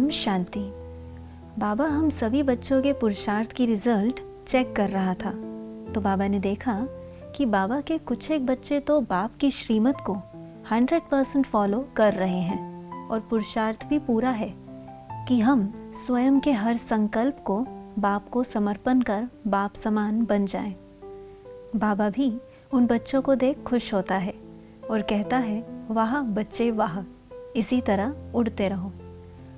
ओम शांति। बाबा हम सभी बच्चों के पुरुषार्थ की रिजल्ट चेक कर रहा था तो बाबा ने देखा कि बाबा के कुछ एक बच्चे तो बाप की श्रीमत को 100% फॉलो कर रहे हैं और पुरुषार्थ भी पूरा है कि हम स्वयं के हर संकल्प को बाप को समर्पण कर बाप समान बन जाएं। बाबा भी उन बच्चों को देख खुश होता है और कहता है, वाह बच्चे वाह, इसी तरह उड़ते रहो।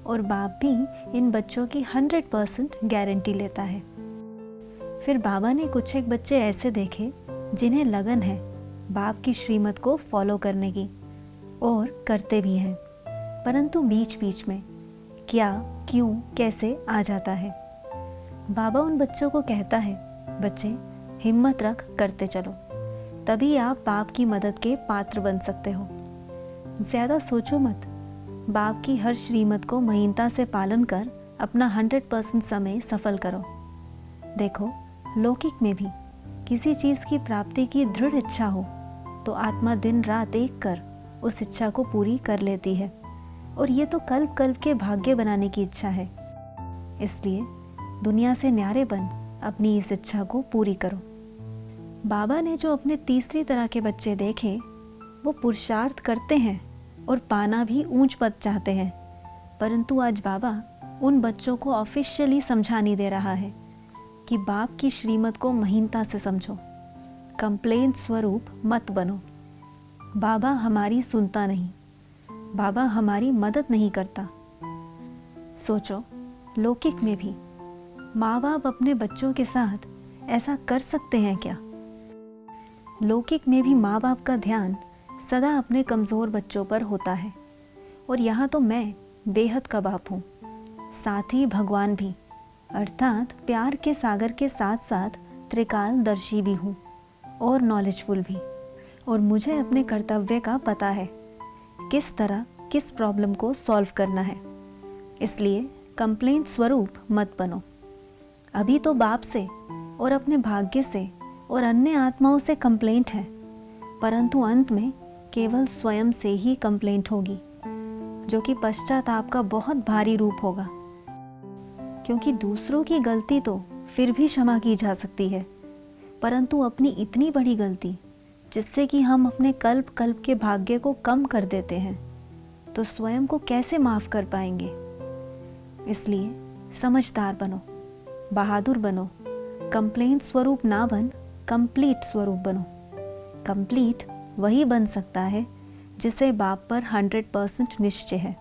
और बाप भी इन बच्चों की 100% गारंटी लेता है। फिर बाबा ने कुछ एक बच्चे ऐसे देखे जिन्हें लगन है बाप की श्रीमत को फॉलो करने की और करते भी हैं, परंतु बीच बीच में क्या क्यों कैसे आ जाता है। बाबा उन बच्चों को कहता है, बच्चे हिम्मत रख करते चलो, तभी आप बाप की मदद के पात्र बन सकते हो। ज़्यादा सोचो मत, बाप की हर श्रीमत को महीनता से पालन कर अपना 100% समय सफल करो। देखो, लौकिक में भी किसी चीज़ की प्राप्ति की दृढ़ इच्छा हो तो आत्मा दिन रात एक कर उस इच्छा को पूरी कर लेती है, और ये तो कल्प कल्प के भाग्य बनाने की इच्छा है। इसलिए दुनिया से न्यारे बन अपनी इस इच्छा को पूरी करो। बाबा ने जो अपने तीसरी तरह के बच्चे देखे वो पुरुषार्थ करते हैं और पाना भी ऊंच पद चाहते हैं, परंतु आज बाबा उन बच्चों को ऑफिशियली समझा नहीं दे रहा है कि बाप की श्रीमत को महीनता से समझो, कंप्लेंट स्वरूप मत बनो। बाबा हमारी सुनता नहीं, बाबा हमारी मदद नहीं करता। सोचो, लौकिक में भी माँ बाप अपने बच्चों के साथ ऐसा कर सकते हैं क्या? लौकिक में भी माँ बाप का ध्यान सदा अपने कमज़ोर बच्चों पर होता है, और यहाँ तो मैं बेहद का बाप हूँ, साथ ही भगवान भी, अर्थात प्यार के सागर के साथ साथ त्रिकालदर्शी भी हूँ और नॉलेजफुल भी, और मुझे अपने कर्तव्य का पता है किस तरह किस प्रॉब्लम को सॉल्व करना है। इसलिए कंप्लेंट स्वरूप मत बनो। अभी तो बाप से और अपने भाग्य से और अन्य आत्माओं से कंप्लेंट है, परंतु अंत में केवल स्वयं से ही कंप्लेंट होगी, जो कि पश्चाताप का बहुत भारी रूप होगा। क्योंकि दूसरों की गलती तो फिर भी क्षमा की जा सकती है, परंतु अपनी इतनी बड़ी गलती जिससे कि हम अपने कल्प कल्प के भाग्य को कम कर देते हैं, तो स्वयं को कैसे माफ़ कर पाएंगे। इसलिए समझदार बनो, बहादुर बनो, कंप्लेंट स्वरूप ना बन, कंप्लीट स्वरूप बनो। कंप्लीट वही बन सकता है जिसे बाप पर 100% निश्चय है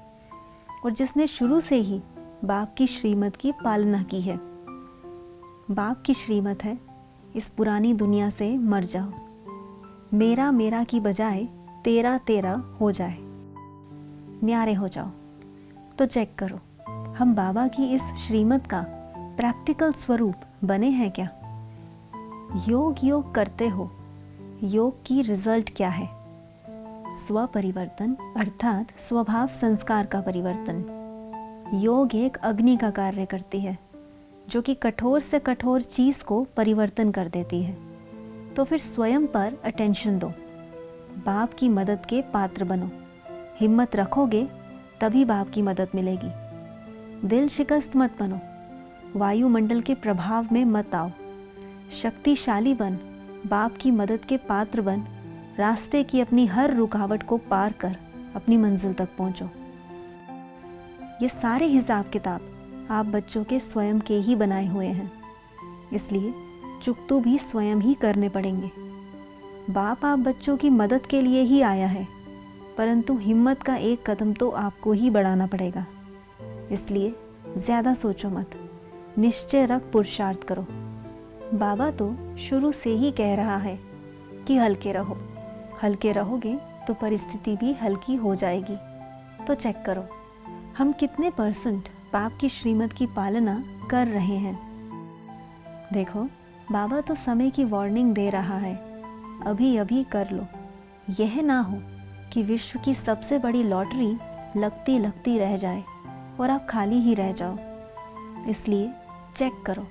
और जिसने शुरू से ही बाप की श्रीमत की पालना की है। बाप की श्रीमत है, इस पुरानी दुनिया से मर जाओ, मेरा मेरा की बजाय तेरा तेरा हो जाए, न्यारे हो जाओ। तो चेक करो, हम बाबा की इस श्रीमत का प्रैक्टिकल स्वरूप बने हैं क्या? योग योग करते हो, योग की रिजल्ट क्या है? स्व परिवर्तन अर्थात स्वभाव संस्कार का परिवर्तन। योग एक अग्नि का कार्य करती है जो कि कठोर से कठोर चीज़ को परिवर्तन कर देती है। तो फिर स्वयं पर अटेंशन दो, बाप की मदद के पात्र बनो। हिम्मत रखोगे तभी बाप की मदद मिलेगी। दिल शिकस्त मत बनो, वायुमंडल के प्रभाव में मत आओ। शक्तिशाली बन, बाप की मदद के पात्र बन, रास्ते की अपनी हर रुकावट को पार कर अपनी मंजिल तक पहुंचो। ये सारे हिसाब किताब आप बच्चों के स्वयं के ही बनाए हुए हैं, इसलिए चुकतू भी स्वयं ही करने पड़ेंगे। बाप आप बच्चों की मदद के लिए ही आया है, परंतु हिम्मत का एक कदम तो आपको ही बढ़ाना पड़ेगा। इसलिए ज़्यादा सोचो मत, निश्चय रख पुरुषार्थ करो। बाबा तो शुरू से ही कह रहा है कि हल्के रहो, हल्के रहोगे तो परिस्थिति भी हल्की हो जाएगी। तो चेक करो, हम कितने % बाप की श्रीमत की पालना कर रहे हैं। देखो, बाबा तो समय की वार्निंग दे रहा है, अभी अभी कर लो। यह ना हो कि विश्व की सबसे बड़ी लॉटरी लगती लगती रह जाए और आप खाली ही रह जाओ। इसलिए चेक करो,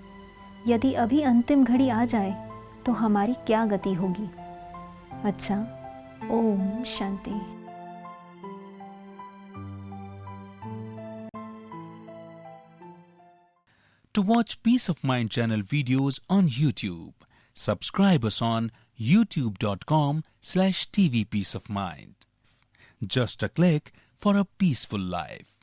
यदि अभी अंतिम घड़ी आ जाए तो हमारी क्या गति होगी। अच्छा, Om Shanti. To watch Peace of Mind channel videos on YouTube, subscribe us on youtube.com/tvpeaceofmind. Just a click for a peaceful life.